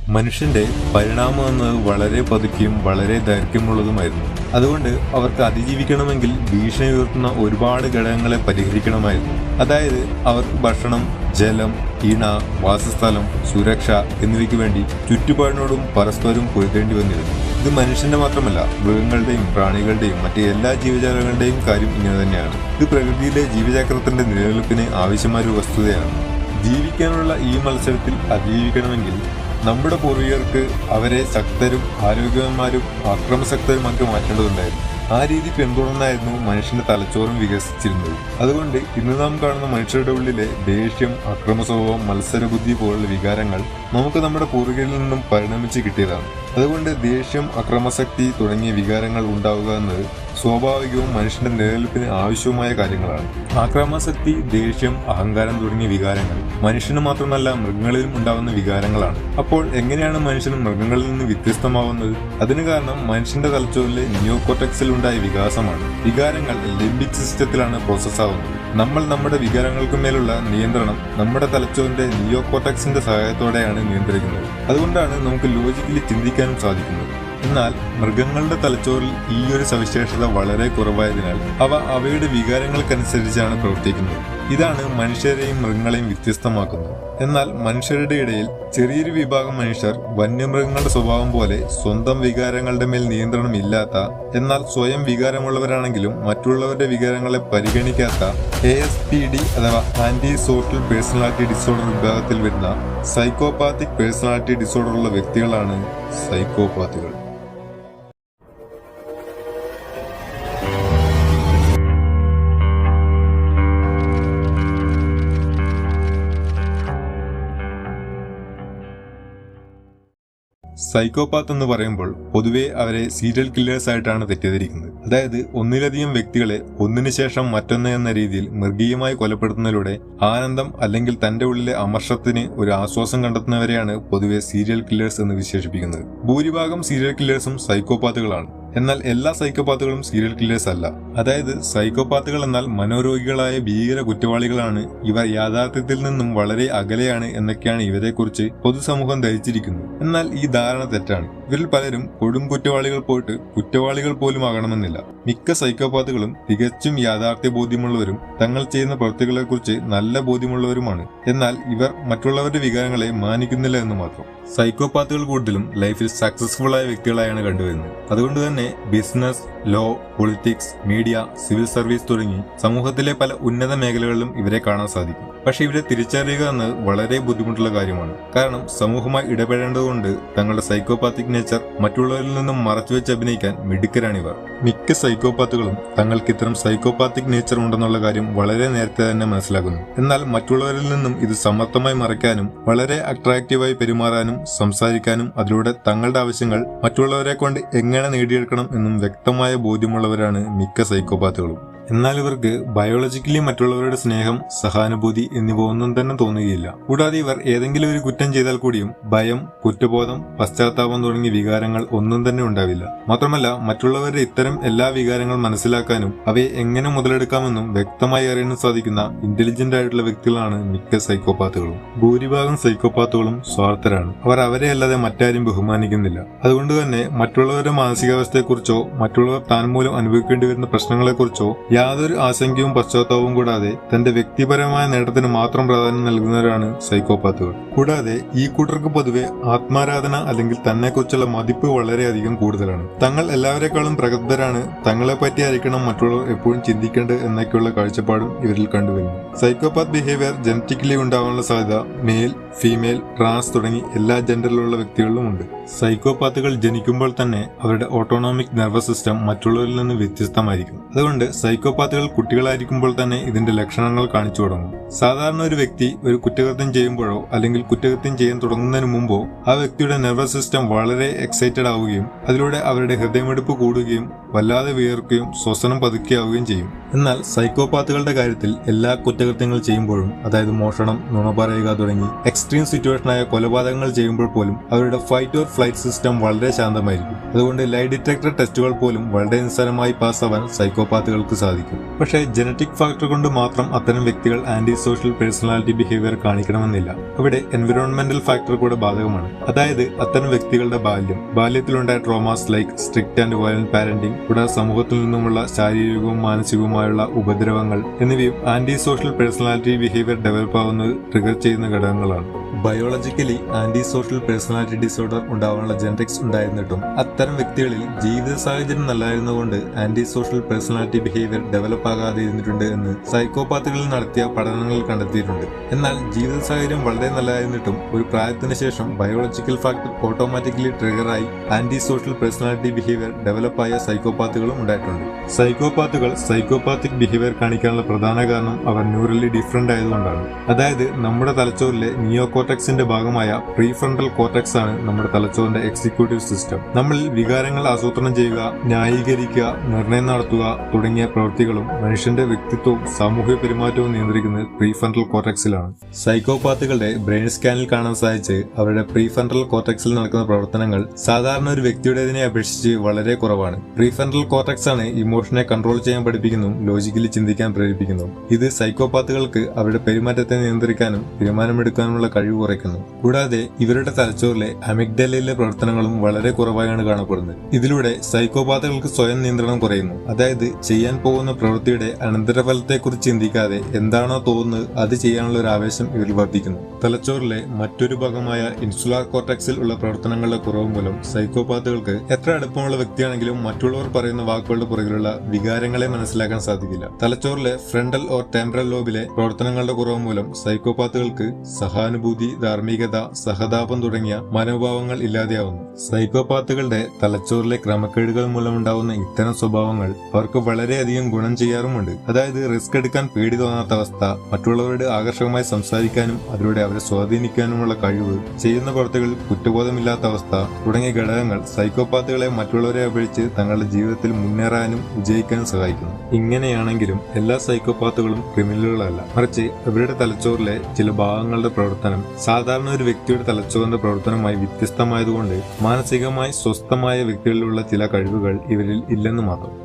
മനുഷ്യന്റെ പരിണാമം എന്നത് വളരെ പതുക്കെയും വളരെ ദൈർഘ്യമുള്ളതുമായിരുന്നു. അതുകൊണ്ട് അവർക്ക് അതിജീവിക്കണമെങ്കിൽ ഭീഷണി ഉയർത്തുന്ന ഒരുപാട് ഘടകങ്ങളെ പരിഹരിക്കണമായിരുന്നു. അതായത് അവർക്ക് ഭക്ഷണം, ജലം, ഇണ, വാസസ്ഥലം, സുരക്ഷ എന്നിവയ്ക്ക് വേണ്ടി ചുറ്റുപാടിനോടും പരസ്പരം പൊരുതേണ്ടി വന്നിരുന്നു. ഇത് മനുഷ്യന്റെ മാത്രമല്ല, മൃഗങ്ങളുടെയും പ്രാണികളുടെയും മറ്റ് എല്ലാ ജീവജാലങ്ങളുടെയും കാര്യം ഇങ്ങനെ തന്നെയാണ്. ഇത് പ്രകൃതിയിലെ ജീവചക്രത്തിന്റെ നിലനിൽപ്പിന് ആവശ്യമായ ഒരു വസ്തുതയാണ്. ജീവിക്കാനുള്ള ഈ മത്സരത്തിൽ അതിജീവിക്കണമെങ്കിൽ നമ്മുടെ പൂർവികർക്ക് അവരെ ശക്തരും ആരോഗ്യവാന്മാരും അക്രമശക്തരുമാക്കി മാറ്റേണ്ടതുണ്ടായിരുന്നു. ആ രീതി പിന്തുടർന്നായിരുന്നു മനുഷ്യന്റെ തലച്ചോറും വികസിച്ചിരുന്നത്. അതുകൊണ്ട് ഇന്ന് നാം കാണുന്ന മനുഷ്യരുടെ ഉള്ളിലെ ദേഷ്യം, അക്രമസ്വഭാവം, മത്സരബുദ്ധി പോലുള്ള വികാരങ്ങൾ നമുക്ക് നമ്മുടെ പൂർവികരിൽ നിന്നും പരിണമിച്ച് കിട്ടിയതാണ്. അതുകൊണ്ട് ദേഷ്യം, അക്രമശക്തി തുടങ്ങിയ വികാരങ്ങൾ ഉണ്ടാവുക എന്നത് സ്വാഭാവികവും മനുഷ്യന്റെ നിലനിൽപ്പിന് ആവശ്യവുമായ കാര്യങ്ങളാണ്. ആക്രമണശക്തി, ദേഷ്യം, അഹങ്കാരം തുടങ്ങിയ വികാരങ്ങൾ മനുഷ്യന് മാത്രമല്ല മൃഗങ്ങളിലും ഉണ്ടാവുന്ന വികാരങ്ങളാണ്. അപ്പോൾ എങ്ങനെയാണ് മനുഷ്യൻ മൃഗങ്ങളിൽ നിന്ന് വ്യത്യസ്തമാവുന്നത്? അതിന് കാരണം മനുഷ്യന്റെ തലച്ചോറിലെ നിയോകോർട്ടെക്സിൽ ഉണ്ടായ വികാസമാണ്. വികാരങ്ങൾ ലിംബിക് സിസ്റ്റത്തിലാണ് പ്രോസസ് ആവുന്നത്. നമ്മൾ നമ്മുടെ വികാരങ്ങൾക്ക് മേലുള്ള നിയന്ത്രണം നമ്മുടെ തലച്ചോറിന്റെ നിയോകോർട്ടെക്സിന്റെ സഹായത്തോടെയാണ് നിയന്ത്രിക്കുന്നത്. അതുകൊണ്ടാണ് നമുക്ക് ലോജിക്കലി ചിന്തിക്കാനും സാധിക്കുന്നത്. എന്നാൽ മൃഗങ്ങളുടെ തലച്ചോറിൽ ഈ ഒരു സവിശേഷത വളരെ കുറവായതിനാൽ അവ അവയുടെ വികാരങ്ങൾക്കനുസരിച്ചാണ് പ്രവർത്തിക്കുന്നത്. ഇതാണ് മനുഷ്യരെയും മൃഗങ്ങളെയും വ്യത്യസ്തമാക്കുന്നത്. എന്നാൽ മനുഷ്യരുടെ ഇടയിൽ ചെറിയൊരു വിഭാഗം മനുഷ്യർ വന്യമൃഗങ്ങളുടെ സ്വഭാവം പോലെ സ്വന്തം വികാരങ്ങളുടെ മേൽ നിയന്ത്രണം ഇല്ലാത്ത, എന്നാൽ സ്വയം വികാരമുള്ളവരാണെങ്കിലും മറ്റുള്ളവരുടെ വികാരങ്ങളെ പരിഗണിക്കാത്ത ASPD അഥവാ ആന്റി സോഷ്യൽ പേഴ്സണാലിറ്റി ഡിസോർഡർ വിഭാഗത്തിൽ വരുന്ന സൈക്കോപാത്തിക് പേഴ്സണാലിറ്റി ഡിസോർഡർ ഉള്ള വ്യക്തികളാണ് സൈക്കോപാത്തുകൾ. സൈക്കോപാത്ത് എന്ന് പറയുമ്പോൾ പൊതുവെ അവരെ സീരിയൽ കില്ലേഴ്സ് ആയിട്ടാണ് തെറ്റിദ്ധരിക്കുന്നത്. അതായത് ഒന്നിലധികം വ്യക്തികളെ ഒന്നിനു ശേഷം മറ്റൊന്ന് എന്ന രീതിയിൽ മൃഗീയമായി കൊലപ്പെടുത്തുന്നതിലൂടെ ആനന്ദം അല്ലെങ്കിൽ തന്റെ ഉള്ളിലെ അമർഷത്തിന് ഒരു ആശ്വാസം കണ്ടെത്തുന്നവരെയാണ് പൊതുവെ സീരിയൽ കില്ലേഴ്സ് എന്ന് വിശേഷിപ്പിക്കുന്നത്. ഭൂരിഭാഗം സീരിയൽ കില്ലേഴ്സും സൈക്കോപാത്തുകളാണ്. എന്നാൽ എല്ലാ സൈക്കോപാത്തുകളും സീരിയൽ കില്ലേഴ്സ് അല്ല. അതായത് സൈക്കോപാത്തുകൾ എന്നാൽ മനോരോഗികളായ ഭീകര കുറ്റവാളികളാണ്. ഇവർ യാഥാർത്ഥ്യത്തിൽ നിന്നും വളരെ അകലെയാണ് എന്നൊക്കെയാണ് ഇവരെക്കുറിച്ച് പൊതുസമൂഹം ധരിച്ചിരിക്കുന്നത്. എന്നാൽ ഈ ധാരണ തെറ്റാണ്. ഇവരിൽ പലരും കൊടും കുറ്റവാളികൾ പോയിട്ട് കുറ്റവാളികൾ പോലും ആകണമെന്നില്ല. മിക്ക സൈക്കോപാത്തുകളും തികച്ചും യാഥാർത്ഥ്യ ബോധ്യമുള്ളവരും തങ്ങൾ ചെയ്യുന്ന പ്രവൃത്തികളെക്കുറിച്ച് നല്ല ബോധ്യമുള്ളവരുമാണ്. എന്നാൽ ഇവർ മറ്റുള്ളവരുടെ വികാരങ്ങളെ മാനിക്കുന്നില്ല എന്ന് മാത്രം. സൈക്കോപാത്തുകൾ കൂടുതലും ലൈഫിൽ സക്സസ്ഫുൾ ആയ വ്യക്തികളായാണ് കണ്ടുവരുന്നത്. അതുകൊണ്ട് തന്നെ business, law, politics, media, civil service തുടങ്ങി സമൂഹത്തിലെ പല ഉന്നത മേഖലകളിലും ഇവരെ കാണാൻ സാധിക്കും. പക്ഷെ ഇവരെ തിരിച്ചറിയുക എന്നത് വളരെ ബുദ്ധിമുട്ടുള്ള കാര്യമാണ്. കാരണം സമൂഹമായി ഇടപെടേണ്ടതുകൊണ്ട് തങ്ങളുടെ സൈക്കോപാത്തിക് നേച്ചർ മറ്റുള്ളവരിൽ നിന്നും മറച്ചുവെച്ച് അഭിനയിക്കാൻ മിടുക്കരാണിവർ. മിക്ക സൈക്കോപാത്തുകളും തങ്ങൾക്ക് ഇത്തരം സൈക്കോപാത്തിക് നേച്ചർ ഉണ്ടെന്നുള്ള കാര്യം വളരെ നേരത്തെ തന്നെ മനസ്സിലാക്കുന്നു. എന്നാൽ മറ്റുള്ളവരിൽ നിന്നും ഇത് സമർത്ഥമായി മറയ്ക്കാനും വളരെ അട്രാക്റ്റീവായി പെരുമാറാനും സംസാരിക്കാനും അതിലൂടെ തങ്ങളുടെ ആവശ്യങ്ങൾ മറ്റുള്ളവരെ കൊണ്ട് എങ്ങനെ നേടിയെടുക്കണം എന്നും വ്യക്തമായ ബോധ്യമുള്ളവരാണ് മിക്ക സൈക്കോപാത്തുകളും. എന്നാൽ ഇവർക്ക് ബയോളജിക്കലി മറ്റുള്ളവരുടെ സ്നേഹം, സഹാനുഭൂതി എന്നിവ ഒന്നും തന്നെ തോന്നുകയില്ല. കൂടാതെ ഇവർ ഏതെങ്കിലും ഒരു കുറ്റം ചെയ്താൽ കൂടിയും ഭയം, കുറ്റബോധം, പശ്ചാത്താപം തുടങ്ങിയ വികാരങ്ങൾ ഒന്നും തന്നെ ഉണ്ടാവില്ല. മാത്രമല്ല മറ്റുള്ളവരുടെ ഇത്തരം എല്ലാ വികാരങ്ങൾ മനസ്സിലാക്കാനും അവയെ എങ്ങനെ മുതലെടുക്കാമെന്നും വ്യക്തമായി അറിയാനും സാധിക്കുന്ന ഇന്റലിജന്റ് ആയിട്ടുള്ള വ്യക്തികളാണ് മിക്ക സൈക്കോപാത്തുകളും. ഭൂരിഭാഗം സൈക്കോപാത്തുകളും സ്വാർത്ഥരാണ്. അവർ അവരെ അല്ലാതെ മറ്റാരും ബഹുമാനിക്കുന്നില്ല. അതുകൊണ്ട് തന്നെ മറ്റുള്ളവരുടെ മാനസികാവസ്ഥയെക്കുറിച്ചോ മറ്റുള്ളവർ താൻ മൂലം അനുഭവിക്കേണ്ടി വരുന്ന പ്രശ്നങ്ങളെക്കുറിച്ചോ യാതൊരു ആശങ്കയും പശ്ചാത്താപവും കൂടാതെ തന്റെ വ്യക്തിപരമായ നേട്ടത്തിന് മാത്രം പ്രാധാന്യം നൽകുന്നവരാണ് സൈക്കോപാത്തുകൾ. കൂടാതെ ഈ കൂട്ടർക്ക് പൊതുവെ ആത്മാരാധന അല്ലെങ്കിൽ തന്നെക്കുറിച്ചുള്ള മതിപ്പ് വളരെയധികം കൂടുതലാണ്. തങ്ങൾ എല്ലാവരെക്കാളും പ്രഗത്ഭരാണ്, തങ്ങളെ പറ്റി ആയിരിക്കണം മറ്റുള്ളവർ എപ്പോഴും ചിന്തിക്കേണ്ടത് എന്നൊക്കെയുള്ള കാഴ്ചപ്പാടും ഇവരിൽ കണ്ടുവരുന്നു. സൈക്കോപാത്ത് ബിഹേവിയർ ജനറ്റിക്കലി ഉണ്ടാവാനുള്ള സാധ്യത മെയിൽ, ഫീമെയിൽ, ട്രാൻസ് തുടങ്ങി എല്ലാ ജെൻഡറിലുള്ള വ്യക്തികളിലും ഉണ്ട്. സൈക്കോപാത്തുകൾ ജനിക്കുമ്പോൾ തന്നെ അവരുടെ ഓട്ടോണോമിക് നെർവസ് സിസ്റ്റം മറ്റുള്ളവരിൽ നിന്ന് വ്യത്യസ്തമായിരിക്കും. അതുകൊണ്ട് സൈക്കോപാത്തുകൾ കുട്ടികളായിരിക്കുമ്പോൾ തന്നെ ഇതിന്റെ ലക്ഷണങ്ങൾ കാണിച്ചു തുടങ്ങും. സാധാരണ ഒരു വ്യക്തി ഒരു കുറ്റകൃത്യം ചെയ്യുമ്പോഴോ അല്ലെങ്കിൽ കുറ്റകൃത്യം ചെയ്യാൻ തുടങ്ങുന്നതിന് മുമ്പോ ആ വ്യക്തിയുടെ നെർവസ് സിസ്റ്റം വളരെ എക്സൈറ്റഡ് ആവുകയും അതിലൂടെ അവരുടെ ഹൃദയമിടിപ്പ് കൂടുകയും വല്ലാതെ വിയർക്കുകയും ശ്വസനം പതുക്കെയാവുകയും ചെയ്യും. എന്നാൽ സൈക്കോപാത്തുകളുടെ കാര്യത്തിൽ എല്ലാ കുറ്റകൃത്യങ്ങൾ ചെയ്യുമ്പോഴും, അതായത് മോഷണം, നുണ പറയുക തുടങ്ങി എക്സ്ട്രീം സിറ്റുവേഷനായ കൊലപാതകങ്ങൾ ചെയ്യുമ്പോൾ പോലും അവരുടെ ഫൈറ്റ് ഓർ ഫ്ലൈറ്റ് സിസ്റ്റം വളരെ ശാന്തമായിരിക്കും. അതുകൊണ്ട് ലൈ ഡിറ്റക്ടർ ടെസ്റ്റുകൾ പോലും വളരെ നിസ്സാരമായി പാസ്സാവാൻ സൈക്കോപാത്തുകൾക്ക് സാധിക്കും. പക്ഷേ ജനറ്റിക് ഫാക്ടർ കൊണ്ട് മാത്രം അത്തരം വ്യക്തികൾ ആന്റി സോഷ്യൽ പേഴ്സണാലിറ്റി ബിഹേവിയർ കാണിക്കണമെന്നില്ല. അവിടെ എൻവിറോൺമെന്റൽ ഫാക്ടർ കൂടെ ബാധകമാണ്. അതായത് അത്തരം വ്യക്തികളുടെ ബാല്യത്തിലുണ്ടായ traumas like strict and violent parenting, കൂടാതെ സമൂഹത്തിൽ നിന്നുമുള്ള ശാരീരികവും മാനസികവുമായുള്ള ഉപദ്രവങ്ങൾ എന്നിവയും antisocial personality behaviour develop ആവുന്നത് ട്രിഗർ ചെയ്യുന്ന ഘടകങ്ങളാണ്. Biologically antisocial personality disorder ഉണ്ടാവാനുള്ള ജനറ്റിക്സ് ഉണ്ടായിരുന്നിട്ടും അത്തരം വ്യക്തികളിൽ ജീവിത സാഹചര്യം നല്ലതായിരുന്നുകൊണ്ട് antisocial personality behaviour develop ആകാതെ ഇരുന്നിട്ടുണ്ട് എന്ന് സൈക്കോപാത്തുകളിൽ നടത്തിയ പഠനങ്ങൾ കണ്ടെത്തിയിട്ടുണ്ട്. എന്നാൽ ജീവിത സാഹചര്യം വളരെ നല്ലതായിരുന്നിട്ടും ഒരു പ്രായത്തിന് ശേഷം ബയോളജിക്കൽ ഫാക്ടർ ഓട്ടോമാറ്റിക്കലി ട്രിഗറായി antisocial personality behaviour develop ആയ സൈക്കോപാത്തുകളും ഉണ്ടായിട്ടുണ്ട്. സൈക്കോപാത്തുകൾ സൈക്കോപാത്തിക് ബിഹേവിയർ കാണിക്കാനുള്ള പ്രധാന കാരണം അവർ ന്യൂറലി ഡിഫറന്റ് ആയതുകൊണ്ടാണ്. അതായത് നമ്മുടെ തലച്ചോറിലെ നിയോകോർട്ടെക്സിന്റെ ഭാഗമായ പ്രീഫ്രണ്ടൽ കോർട്ടെക്സ് ആണ് നമ്മുടെ തലച്ചോറിന്റെ എക്സിക്യൂട്ടീവ് സിസ്റ്റം. നമ്മൾ വികാരങ്ങൾ ആസൂത്രണം ചെയ്യുക, ന്യായീകരിക്കുക, നിർണയം നടത്തുക തുടങ്ങിയ പ്രവൃത്തികളും മനുഷ്യന്റെ വ്യക്തിത്വവും സാമൂഹിക പെരുമാറ്റവും നിയന്ത്രിക്കുന്നത് പ്രീഫ്രണ്ടൽ കോർട്ടെക്സിലാണ്. സൈക്കോപാത്തുകളുടെ ബ്രെയിൻ സ്കാനിൽ കാണാൻ സാധിച്ച് അവരുടെ പ്രീഫ്രണ്ടൽ കോർട്ടെക്സിൽ നടക്കുന്ന പ്രവർത്തനങ്ങൾ സാധാരണ ഒരു വ്യക്തിയുടേതിനെ അപേക്ഷിച്ച് വളരെ കുറവാണ്. പ്രീഫ്രണ്ടൽ കോർട്ടെക്സ് ആണ് ഇമോഷനെ കൺട്രോൾ ചെയ്യാൻ പഠിപ്പിക്കുന്നു, ലോജിക്കലി ചിന്തിക്കാൻ പ്രേരിപ്പിക്കുന്നു. ഇത് സൈക്കോപാത്തുകൾക്ക് അവരുടെ പെരുമാറ്റത്തെ നിയന്ത്രിക്കാനും തീരുമാനമെടുക്കാനുമുള്ള കഴിവ് കുറയ്ക്കുന്നു. കൂടാതെ ഇവരുടെ തലച്ചോറിലെ അമിഗ്ഡലയിലെ പ്രവർത്തനങ്ങളും വളരെ കുറവായാണ് കാണപ്പെടുന്നത്. ഇതിലൂടെ സൈക്കോപാത്തുകൾക്ക് സ്വയം നിയന്ത്രണം കുറയുന്നു. അതായത് ചെയ്യാൻ പോകുന്ന പ്രവൃത്തിയുടെ അനന്തരഫലത്തെക്കുറിച്ച് ചിന്തിക്കാതെ എന്താണോ തോന്നുന്നത് അത് ചെയ്യാനുള്ള ഒരു ആവേശം ഇവരിൽ വർദ്ധിക്കുന്നു. തലച്ചോറിലെ മറ്റൊരു ഭാഗമായ ഇൻസുലാർ കോർട്ടെക്സിൽ ഉള്ള പ്രവർത്തനങ്ങളുടെ കുറവ് മൂലം സൈക്കോപാത്തുകൾക്ക് എത്ര അടുപ്പമുള്ള വ്യക്തിയാണെങ്കിലും മറ്റുള്ളവർ പറയുന്ന വാക്കുകളുടെ പുറകിലുള്ള വികാരങ്ങളെ മനസ്സിലാക്കാൻ സാധിക്കില്ല. തലച്ചോറിലെ ഫ്രണ്ടൽ ഓർ ടെമ്പറൽ ലോബിലെ പ്രവർത്തനങ്ങളുടെ കുറവ് മൂലം സൈക്കോപാത്തുകൾക്ക് സഹാനുഭൂതി, ധാർമ്മികത, സഹതാപം തുടങ്ങിയ മനോഭാവങ്ങൾ ഇല്ലാതെയാവുന്നു. സൈക്കോപാത്തുകളുടെ തലച്ചോറിലെ ക്രമക്കേടുകൾ മൂലമുണ്ടാവുന്ന ഇത്തരം സ്വഭാവങ്ങൾ അവർക്ക് വളരെയധികം ഗുണം ചെയ്യാറുമുണ്ട്. അതായത് റിസ്ക് എടുക്കാൻ പേടി തോന്നാത്ത അവസ്ഥ, മറ്റുള്ളവരോട് ആകർഷകമായി സംസാരിക്കാനും അതിലൂടെ അവരെ സ്വാധീനിക്കാനുമുള്ള കഴിവ്, ചെയ്യുന്ന പ്രവൃത്തികളിൽ കുറ്റബോധമില്ലാത്ത അവസ്ഥ തുടങ്ങിയ ഘടകങ്ങൾ സൈക്കോപാത്തുകളെ മറ്റുള്ളവരെ അപേക്ഷിച്ച് തങ്ങളുടെ ജീവിതത്തിൽ മുന്നേറാനും വിജയിക്കാനും സഹായിക്കുന്നു. ഇങ്ങനെയാണെങ്കിലും എല്ലാ സൈക്കോപാത്തുകളും ക്രിമിനലുകളല്ല, മറിച്ച് അവരുടെ തലച്ചോറിലെ ചില ഭാഗങ്ങളുടെ പ്രവർത്തനം സാധാരണ ഒരു വ്യക്തിയുടെ തലച്ചോറിന്റെ പ്രവർത്തനമായി വ്യത്യസ്തമായതുകൊണ്ട് മാനസികമായി സ്വസ്ഥമായ വ്യക്തികളിലുള്ള ചില കഴിവുകൾ ഇവരിൽ ഇല്ലെന്ന് മാത്രം.